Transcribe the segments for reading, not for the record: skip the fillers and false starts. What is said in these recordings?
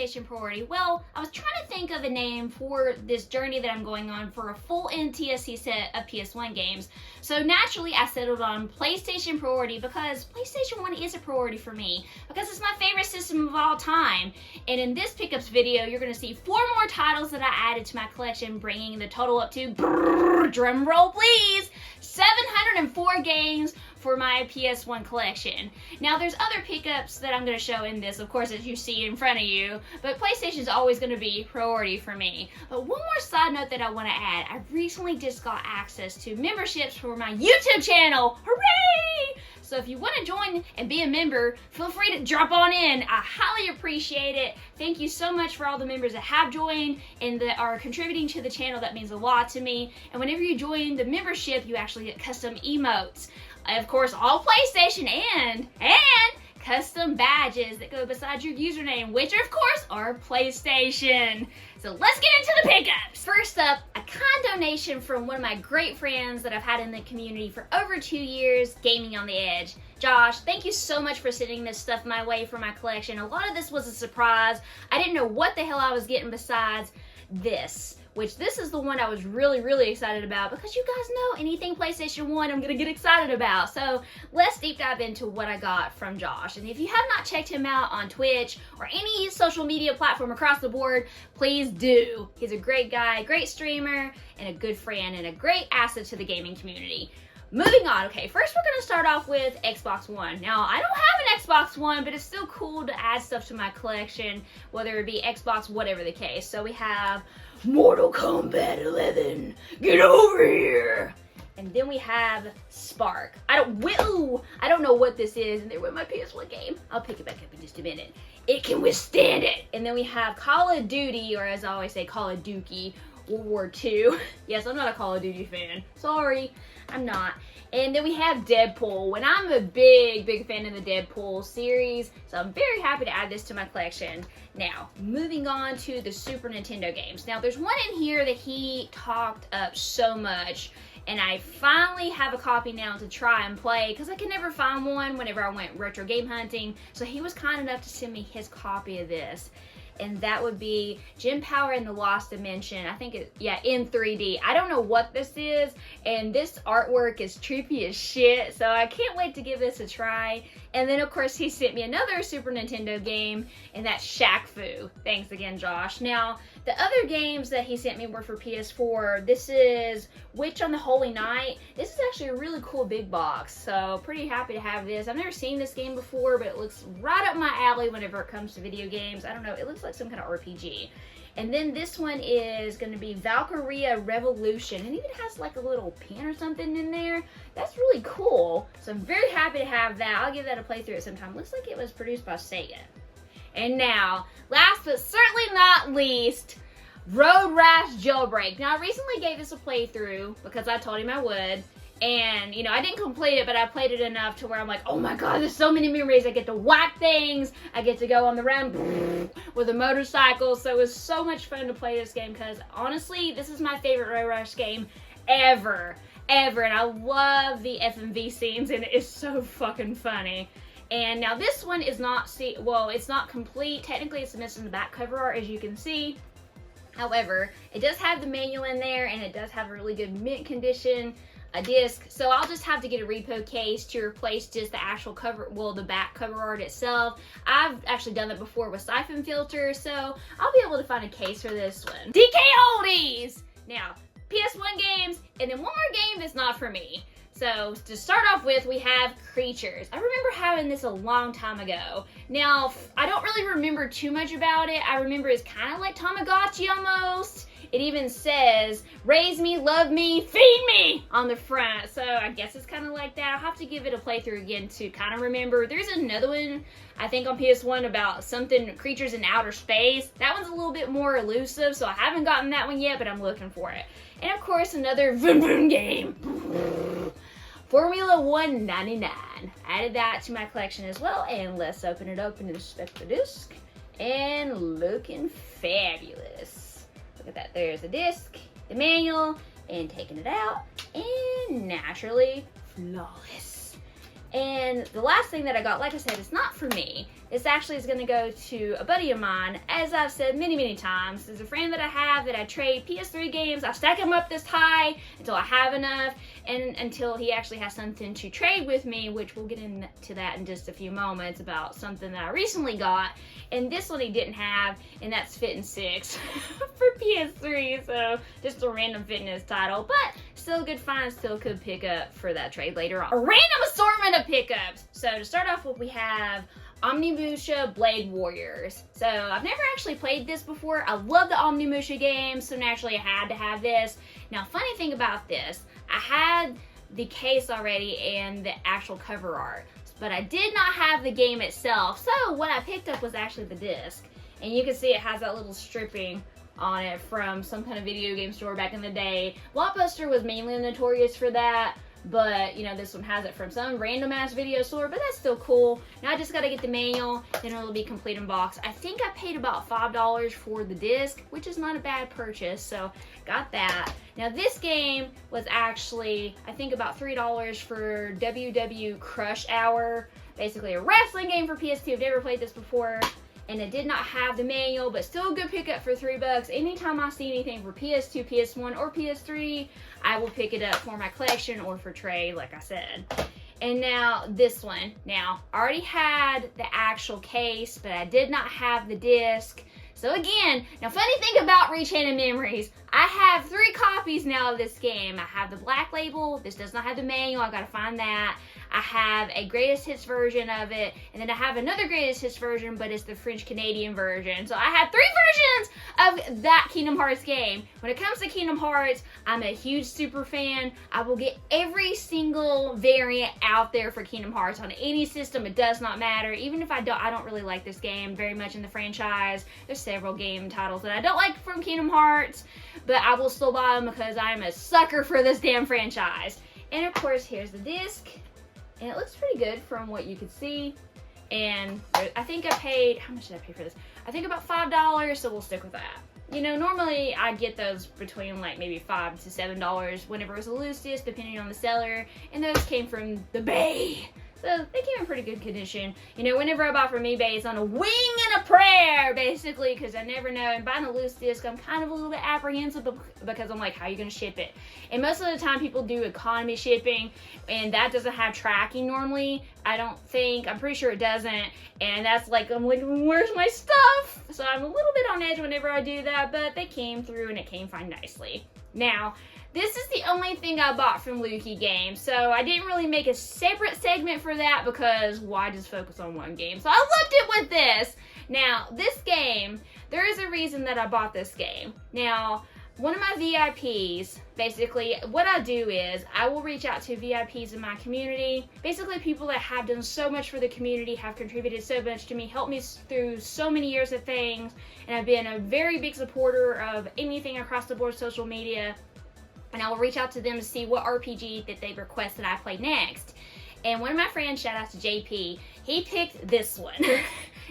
PlayStation priority? Well, I was trying to think of a name for this journey that I'm going on for a full NTSC set of PS1 games. So naturally, I settled on PlayStation priority because PlayStation 1 is a priority for me because it's my favorite system of all time. And in this pickups video, you're going to see 4 more titles that I added to my collection, bringing the total up to, drum roll please, 704 games for my PS1 collection. Now there's other pickups that I'm going to show in this, of course, as you see in front of you, but PlayStation is always going to be priority for me. But one more side note that I want to add, I recently just got access to memberships for my YouTube channel. Hooray! So if you want to join and be a member, feel free to drop on in. I highly appreciate it. Thank you so much for all the members that have joined and that are contributing to the channel. That means a lot to me. And whenever you join the membership, you actually get custom emotes. Of course, all PlayStation and custom badges that go beside your username, which of course are PlayStation. So let's get into the pickups. First up, a kind donation from one of my great friends that I've had in the community for over 2 years, Gaming on the Edge. Josh, thank you so much for sending this stuff my way for my collection. A lot of this was a surprise. I didn't know what the hell I was getting besides this, which this is the one I was really excited about because you guys know anything PlayStation 1 I'm gonna get excited about. So let's deep dive into what I got from Josh. And if you have not checked him out on Twitch or any social media platform across the board, please do. He's a great guy, great streamer, and a good friend, and a great asset to the gaming community. Moving on, okay, first we're gonna start off with Xbox One. Now, I don't have an Xbox One, but it's still cool to add stuff to my collection, whether it be Xbox, whatever the case. So we have Mortal Kombat 11, get over here! And then we have Spark. I don't know what this is, and there went my PS1 game. I'll pick it back up in just a minute. It can withstand it! And then we have Call of Duty, or as I always say, Call of Dookie, World War II. Yes, I'm not a Call of Duty fan. Sorry, I'm not. And then we have Deadpool, and I'm a big fan of the Deadpool series, so I'm very happy to add this to my collection. Now, moving on to the Super Nintendo games. Now, there's one in here that he talked up so much, and I finally have a copy now to try and play, because I could never find one whenever I went retro game hunting, so he was kind enough to send me his copy of this. And that would be Gem Power in the Lost Dimension. I think in 3D. I don't know what this is, and this artwork is trippy as shit, so I can't wait to give this a try. And then of course he sent me another Super Nintendo game, and that's Shaq Fu. Thanks again, Josh. Now, the other games that he sent me were for PS4. This is Witch on the Holy Night. This is actually a really cool big box, so pretty happy to have this. I've never seen this game before, but it looks right up my alley whenever it comes to video games. I don't know, it looks like some kind of RPG. And then this one is going to be Valkyria Revolution, and it even has like a little pin or something in there. That's really cool, so I'm very happy to have that. I'll give that a playthrough at some time. Looks like it was produced by Sega. And now, last but certainly not least, Road Rash Jailbreak. Now, I recently gave this a playthrough because I told him I would. And, you know, I didn't complete it, but I played it enough to where I'm like, oh my god, there's so many memories. I get to whack things. I get to go on the round with a motorcycle. So it was so much fun to play this game because, honestly, this is my favorite Road Rash game ever. And I love the FMV scenes, and it is so fucking funny. And now this one is not, it's not complete. Technically, it's missing the back cover art, as you can see. However, it does have the manual in there, and it does have a really good mint condition, a disc. So I'll just have to get a repo case to replace just the actual cover, the back cover art itself. I've actually done that before with Siphon Filter, so I'll be able to find a case for this one. DK Oldies! Now, PS1 games, and then one more game that's not for me. So, to start off with, we have Creatures. I remember having this a long time ago. Now, I don't really remember too much about it. I remember it's kind of like Tamagotchi almost. It even says, raise me, love me, feed me on the front. So, I guess it's kind of like that. I'll have to give it a playthrough again to kind of remember. There's another one, I think on PS1, about something, creatures in outer space. That one's a little bit more elusive, so I haven't gotten that one yet, but I'm looking for it. And of course, another Vroom Vroom game. Formula 199. Added that to my collection as well, and let's open it up and inspect the disc. And looking fabulous. Look at that, there's the disc, the manual, and taking it out, and naturally flawless. And the last thing that I got, like I said, it's not for me. This actually is going to go to a buddy of mine. As I've said many times, there's a friend that I have that I trade PS3 games. I stack them up this high until I have enough, and until he actually has something to trade with me, which we'll get into that in just a few moments about something that I recently got. And this one he didn't have, and that's Fitting 6 for PS3, so just a random fitness title, but still a good find, still a good pickup for that trade later on. A random assortment of pickups. So to start off with, we have Omnimusha Blade Warriors. So I've never actually played this before. I love the Omnimusha games, so naturally I had to have this. Now, funny thing about this, I had the case already and the actual cover art, but I did not have the game itself. So what I picked up was actually the disc. And you can see it has that little stripping on it from some kind of video game store back in the day. Blockbuster was mainly notorious for that, but you know, this one has it from some random ass video store, but that's still cool. Now I just gotta get the manual, then it'll be complete in box. I think I paid about $5 for the disc, which is not a bad purchase, so got that. Now this game was actually, I think, about $3 for WW Crush Hour, basically a wrestling game for PS2. I've never played this before, and it did not have the manual, but still a good pickup for $3. Anytime I see anything for PS2, PS1, or PS3, I will pick it up for my collection or for trade, like I said. And now this one. Now, I already had the actual case, but I did not have the disc. So again, now funny thing about Rechanted Memories, I have 3 copies now of this game. I have the black label. This does not have the manual. I gotta find that. I have a greatest hits version of it, and then I have another greatest hits version, but it's the French Canadian version. So I have 3 versions of that Kingdom Hearts game. When it comes to Kingdom Hearts, I'm a huge super fan. I will get every single variant out there for Kingdom Hearts on any system. It does not matter. Even if I don't really like this game very much in the franchise. There's several game titles that I don't like from Kingdom Hearts, but I will still buy them because I'm a sucker for this damn franchise. And of course, here's the disc. And it looks pretty good from what you could see. And I think I paid, how much did I pay for this? I think about $5, so we'll stick with that. You know, normally I get those between like maybe $5 to $7 whenever it was the loosest, depending on the seller. And those came from the Bay. So they came in pretty good condition. You know, whenever I buy from eBay, it's on a wing and a prayer, basically, because I never know. And buying a loose disc, I'm kind of a little bit apprehensive because I'm like, how are you going to ship it? And most of the time, people do economy shipping, and that doesn't have tracking normally. I don't think. I'm pretty sure it doesn't. And that's like, I'm like, where's my stuff? So I'm a little bit on edge whenever I do that, but they came through and it came fine nicely. Now, this is the only thing I bought from Lukey Games, so I didn't really make a separate segment for that because why just focus on one game? So I left it with this. Now, this game, there is a reason that I bought this game. Now, one of my VIPs, basically, what I do is I will reach out to VIPs in my community, basically people that have done so much for the community, have contributed so much to me, helped me through so many years of things, and I've been a very big supporter of anything across the board social media. And I will reach out to them to see what RPG that they request that I play next. And one of my friends, shout out to JP, he picked this one.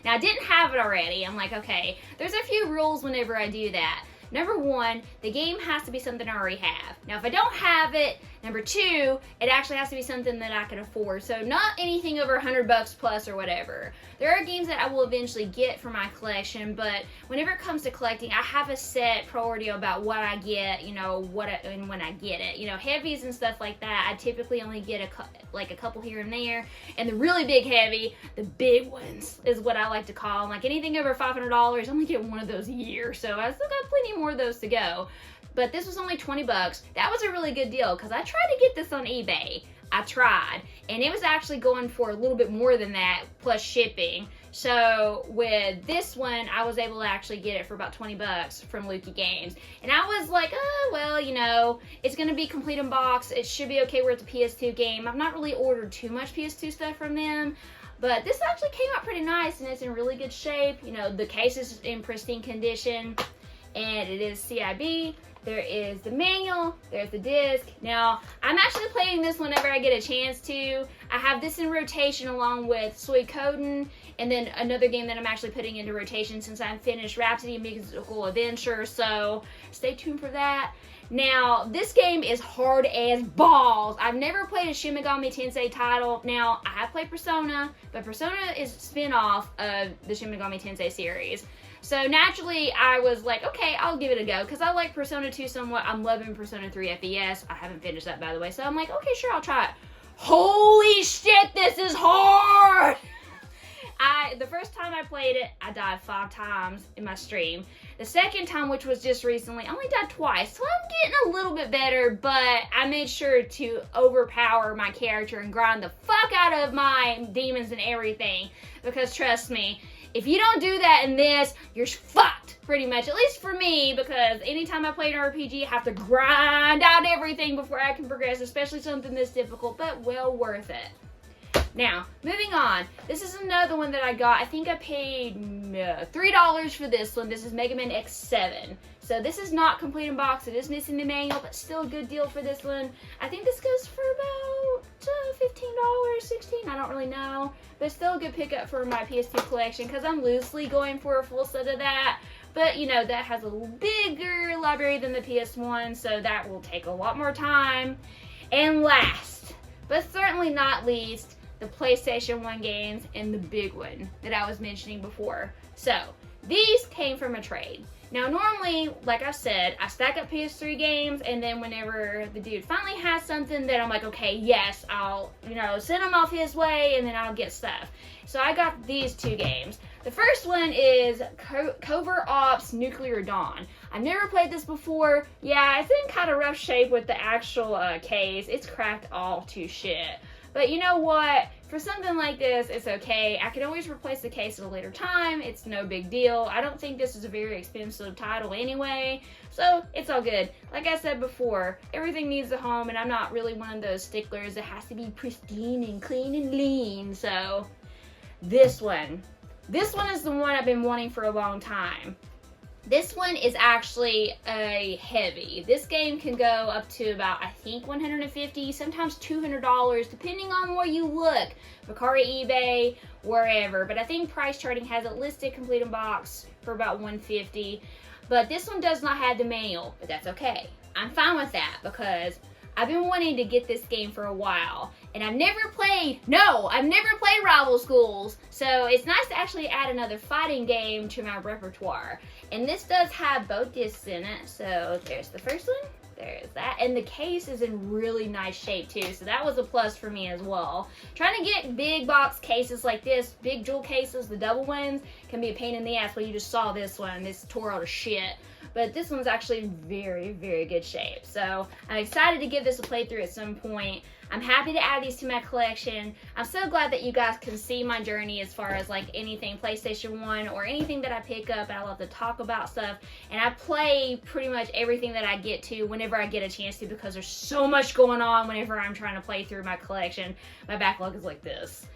Now, I didn't have it already. I'm like, okay, there's a few rules whenever I do that. Number 1, the game has to be something I already have. Now, if I don't have it, number 2, it actually has to be something that I can afford. So not anything over $100 plus or whatever. There are games that I will eventually get for my collection, but whenever it comes to collecting, I have a set priority about what I get, you know, and when I get it. You know, heavies and stuff like that, I typically only get a couple here and there. And the really big heavy, the big ones, is what I like to call them. Like anything over $500, I only get one of those a year. So I still got plenty more of those to go. But this was only $20. That was a really good deal because I tried to get this on eBay. I tried, and it was actually going for a little bit more than that plus shipping. So with this one, I was able to actually get it for about $20 from Lukey Games. And I was like, oh, well, you know, it's going to be complete in box. It should be okay. We're at the PS2 game. I've not really ordered too much PS2 stuff from them. But this actually came out pretty nice, and it's in really good shape. You know, the case is in pristine condition, and it is CIB. There is the manual, there's the disc. Now, I'm actually playing this whenever I get a chance to. I have this in rotation along with Suikoden, and then another game that I'm actually putting into rotation since I finished Rhapsody Musical Adventure, so stay tuned for that. Now, this game is hard as balls. I've never played a Shin Megami Tensei title. Now, I have played Persona, but Persona is a spin-off of the Shin Megami Tensei series. So naturally, I was like, okay, I'll give it a go, because I like Persona 2 somewhat. I'm loving Persona 3 FES. I haven't finished that, by the way, so I'm like, okay, sure, I'll try it. Holy shit, this is hard! The first time I played it, I died 5 times in my stream. The second time, which was just recently, I only died twice. So I'm getting a little bit better, but I made sure to overpower my character and grind the fuck out of my demons and everything. Because trust me, if you don't do that in this, you're fucked, pretty much. At least for me, because anytime I play an RPG, I have to grind out everything before I can progress, especially something this difficult, but well worth it. Now, moving on. This is another one that I got. I think I paid $3 for this one. This is Mega Man X7. So this is not complete in box. It is missing the manual, but still a good deal for this one. I think this goes for about $15, $16. I don't really know. But still a good pickup for my PS2 collection because I'm loosely going for a full set of that. But, you know, that has a bigger library than the PS1, so that will take a lot more time. And last, but certainly not least, the PlayStation 1 games and the big one that I was mentioning before. So, these came from a trade. Now, normally, like I said, I stack up PS3 games, and then whenever the dude finally has something that I'm like, okay, yes, I'll, send them off his way, and then I'll get stuff. So, I got these 2 games. The first one is Covert Ops Nuclear Dawn. I've never played this before. Yeah, it's in kind of rough shape with the actual case. It's cracked all to shit. But you know what? For something like this, it's okay. I can always replace the case at a later time. It's no big deal. I don't think this is a very expensive title anyway, so it's all good. Like I said before, everything needs a home, and I'm not really one of those sticklers that has to be pristine and clean and lean, so this one is the one I've been wanting for a long time. This one is actually a heavy. This game can go up to about, I think, $150, sometimes $200, depending on where you look. Mercari, eBay, wherever. But I think Price Charting has it listed complete in box for about $150. But this one does not have the manual, but that's okay. I'm fine with that because I've been wanting to get this game for a while, and I've never played Rival Schools, so it's nice to actually add another fighting game to my repertoire. And this does have both discs in it, so there's the first one, there's that, and the case is in really nice shape too, so that was a plus for me as well. Trying to get big box cases like this, big jewel cases, the double ones, can be a pain in the ass. Well, you just saw this one, this tore out of shit. But this one's actually in very, very good shape. So I'm excited to give this a playthrough at some point. I'm happy to add these to my collection. I'm so glad that you guys can see my journey as far as like anything PlayStation 1 or anything that I pick up. I love to talk about stuff. And I play pretty much everything that I get to whenever I get a chance to, because there's so much going on whenever I'm trying to play through my collection. My backlog is like this.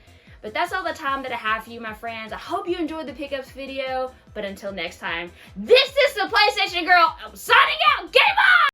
But that's all the time that I have for you, my friends. I hope you enjoyed the pickups video. But until next time, this is the PlayStation Girl. I'm signing out. Game on!